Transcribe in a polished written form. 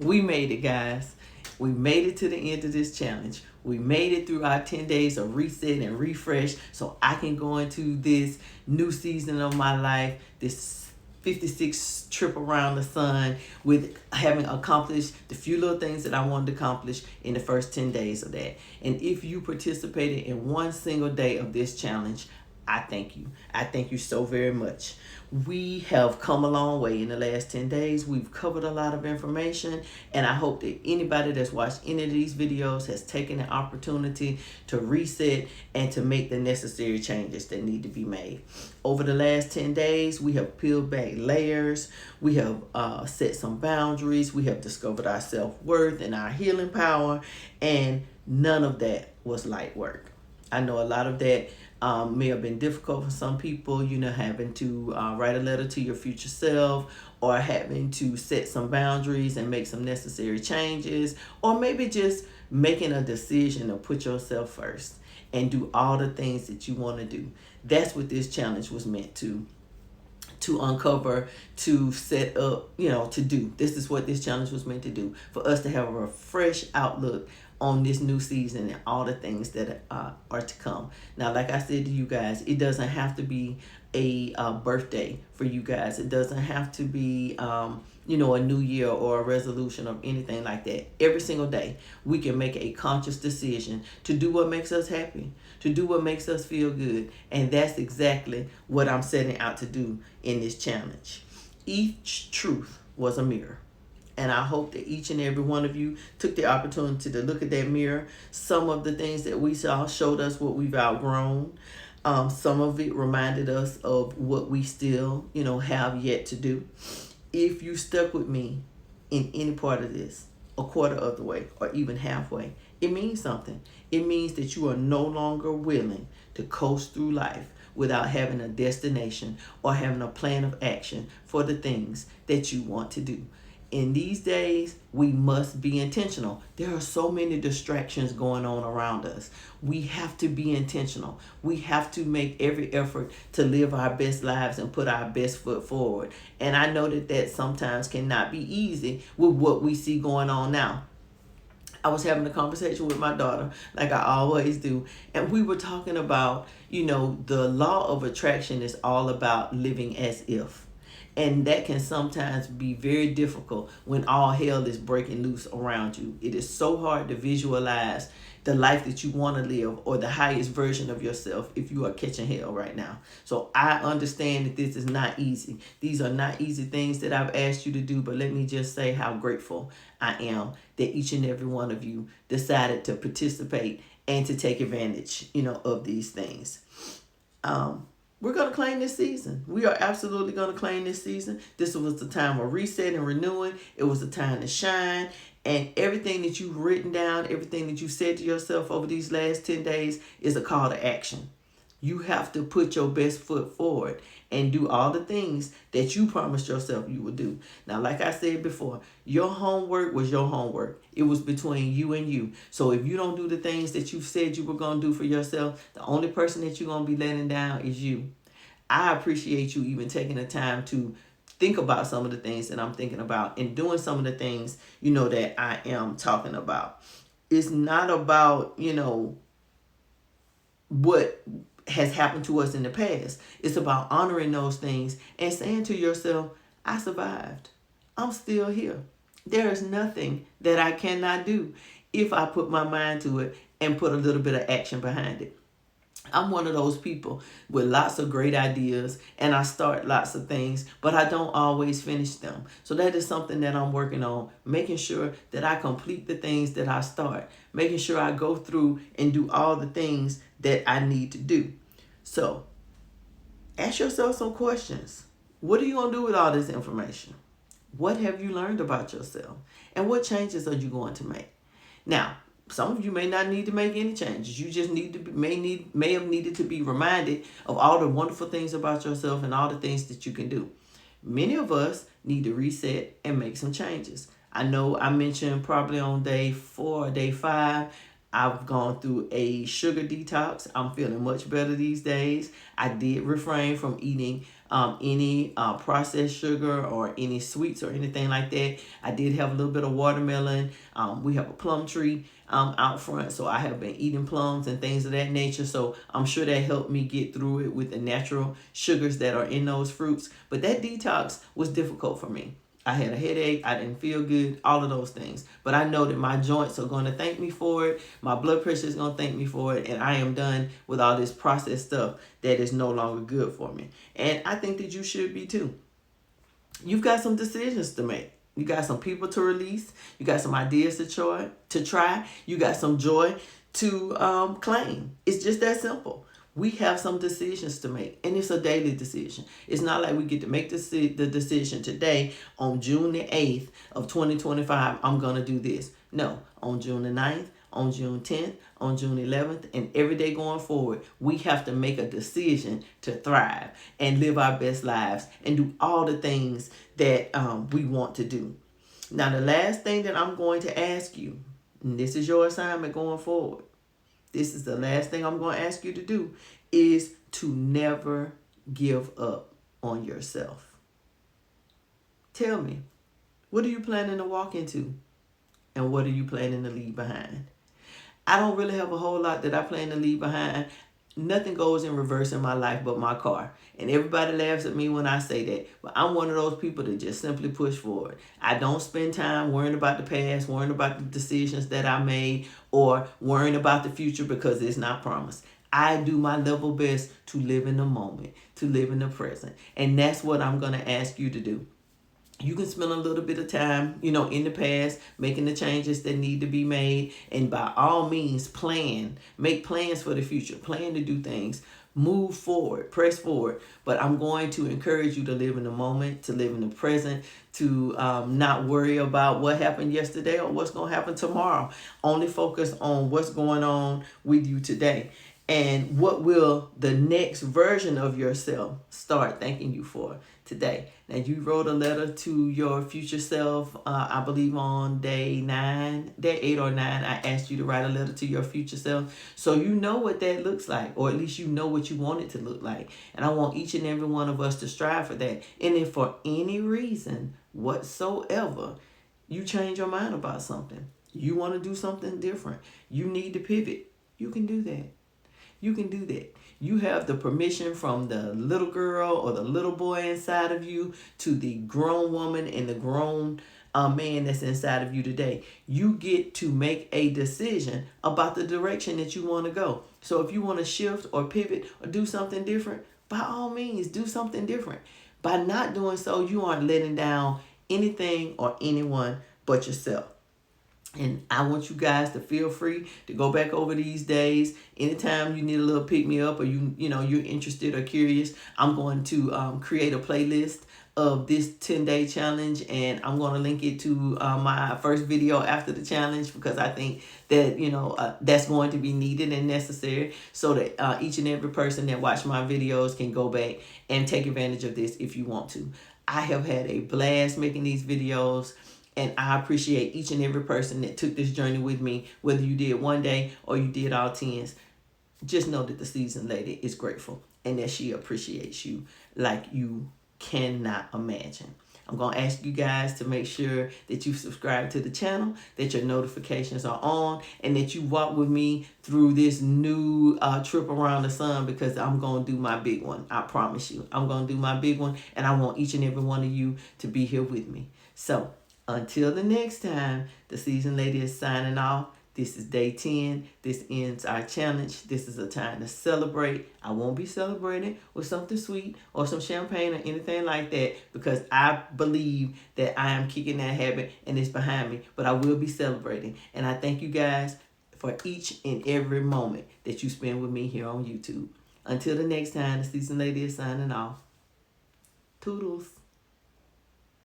We made it, guys. We made it to the end of this challenge. We made it through our 10 days of reset and refresh so I can go into this new season of my life, this 56 trip around the sun, with having accomplished the few little things that I wanted to accomplish in the first 10 days of that. And if you participated in one single day of this challenge, I thank you. I thank you so very much. We have come a long way in the last 10 days. We've covered a lot of information, and I hope that anybody that's watched any of these videos has taken the opportunity to reset and to make the necessary changes that need to be made. Over the last 10 days, we have peeled back layers. We have set some boundaries. We have discovered our self-worth and our healing power, and none of that was light work. I know a lot of that may have been difficult for some people, having to write a letter to your future self, or having to set some boundaries and make some necessary changes, or maybe just making a decision to put yourself first and do all the things that you want to do. That's what this challenge was meant to uncover, to set up, to do. This is what this challenge was meant to do, for us to have a fresh outlook on this new season and all the things that are to come. Now, like I said to you guys, it doesn't have to be a birthday for you guys. It doesn't have to be, a new year or a resolution or anything like that. Every single day, we can make a conscious decision to do what makes us happy, to do what makes us feel good. And that's exactly what I'm setting out to do in this challenge. Each truth was a mirror. And I hope that each and every one of you took the opportunity to look at that mirror. Some of the things that we saw showed us what we've outgrown. Some of it reminded us of what we still, have yet to do. If you stuck with me in any part of this, a quarter of the way or even halfway, it means something. It means that you are no longer willing to coast through life without having a destination or having a plan of action for the things that you want to do. In these days, we must be intentional. There are so many distractions going on around us. We have to be intentional. We have to make every effort to live our best lives and put our best foot forward. And I know that sometimes cannot be easy with what we see going on now. I was having a conversation with my daughter, like I always do, and we were talking about, the law of attraction is all about living as if. And that can sometimes be very difficult when all hell is breaking loose around you. It is so hard to visualize the life that you want to live, or the highest version of yourself, if you are catching hell right now. So I understand that this is not easy. These are not easy things that I've asked you to do, but let me just say how grateful I am that each and every one of you decided to participate and to take advantage, of these things. We're going to claim this season. We are absolutely going to claim this season. This was the time of reset and renewing. It was the time to shine. And everything that you've written down, everything that you said to yourself over these last 10 days is a call to action. You have to put your best foot forward and do all the things that you promised yourself you would do. Now, like I said before, your homework was your homework. It was between you and you. So if you don't do the things that you said you were going to do for yourself, the only person that you're going to be letting down is you. I appreciate you even taking the time to think about some of the things that I'm thinking about and doing some of the things, that I am talking about. It's not about, what has happened to us in the past. It's about honoring those things and saying to yourself, I survived. I'm still here. There is nothing that I cannot do if I put my mind to it and put a little bit of action behind it. I'm one of those people with lots of great ideas, and I start lots of things, but I don't always finish them. So that is something that I'm working on, making sure that I complete the things that I start, making sure I go through and do all the things that I need to do. So ask yourself some questions. What are you going to do with all this information? What have you learned about yourself? And what changes are you going to make? Now, some of you may not need to make any changes. You just may have needed to be reminded of all the wonderful things about yourself and all the things that you can do. Many of us need to reset and make some changes. I know I mentioned probably on day 4 or day 5, I've gone through a sugar detox. I'm feeling much better these days. I did refrain from eating any processed sugar or any sweets or anything like that. I did have a little bit of watermelon. We have a plum tree out front, so I have been eating plums and things of that nature. So I'm sure that helped me get through it with the natural sugars that are in those fruits. But that detox was difficult for me. I had a headache, I didn't feel good, all of those things. But I know that my joints are going to thank me for it. My blood pressure is going to thank me for it. And I am done with all this processed stuff that is no longer good for me. And I think that you should be too. You've got some decisions to make. You got some people to release. You got some ideas to try. You got some joy to claim. It's just that simple. We have some decisions to make, and it's a daily decision. It's not like we get to make the decision today on June the 8th of 2025, I'm going to do this. No, on June the 9th, on June 10th, on June 11th, and every day going forward, we have to make a decision to thrive and live our best lives and do all the things that we want to do. Now, the last thing that I'm going to ask you, and this is your assignment going forward, this is the last thing I'm going to ask you to do, is to never give up on yourself. Tell me, what are you planning to walk into? And what are you planning to leave behind? I don't really have a whole lot that I plan to leave behind. Nothing goes in reverse in my life but my car. And everybody laughs at me when I say that. But I'm one of those people that just simply push forward. I don't spend time worrying about the past, worrying about the decisions that I made, or worrying about the future because it's not promised. I do my level best to live in the moment, to live in the present. And that's what I'm going to ask you to do. You can spend a little bit of time, in the past, making the changes that need to be made. And by all means, make plans for the future, plan to do things, move forward, press forward. But I'm going to encourage you to live in the moment, to live in the present, to not worry about what happened yesterday or what's going to happen tomorrow. Only focus on what's going on with you today. And what will the next version of yourself start thanking you for today? Now, you wrote a letter to your future self, I believe on day 8 or 9, I asked you to write a letter to your future self. So you know what that looks like, or at least you know what you want it to look like. And I want each and every one of us to strive for that. And if for any reason whatsoever you change your mind about something, you want to do something different, you need to pivot, you can do that. You can do that. You have the permission from the little girl or the little boy inside of you to the grown woman and the grown man that's inside of you today. You get to make a decision about the direction that you want to go. So if you want to shift or pivot or do something different, by all means, do something different. By not doing so, you aren't letting down anything or anyone but yourself. And I want you guys to feel free to go back over these days. Anytime you need a little pick me up, or you're interested or curious, I'm going to create a playlist of this 10-day challenge, and I'm going to link it to my first video after the challenge, because I think that that's going to be needed and necessary, so that each and every person that watch my videos can go back and take advantage of this if you want to. I have had a blast making these videos. And I appreciate each and every person that took this journey with me, whether you did one day or you did all 10s. Just know that the seasoned lady is grateful and that she appreciates you like you cannot imagine. I'm going to ask you guys to make sure that you subscribe to the channel, that your notifications are on, and that you walk with me through this new trip around the sun, because I'm going to do my big one. I promise you. I'm going to do my big one, and I want each and every one of you to be here with me. So, until the next time, the seasoned lady is signing off. This is day 10. This ends our challenge. This is a time to celebrate. I won't be celebrating with something sweet or some champagne or anything like that, because I believe that I am kicking that habit and it's behind me. But I will be celebrating. And I thank you guys for each and every moment that you spend with me here on YouTube. Until the next time, the seasoned lady is signing off. Toodles.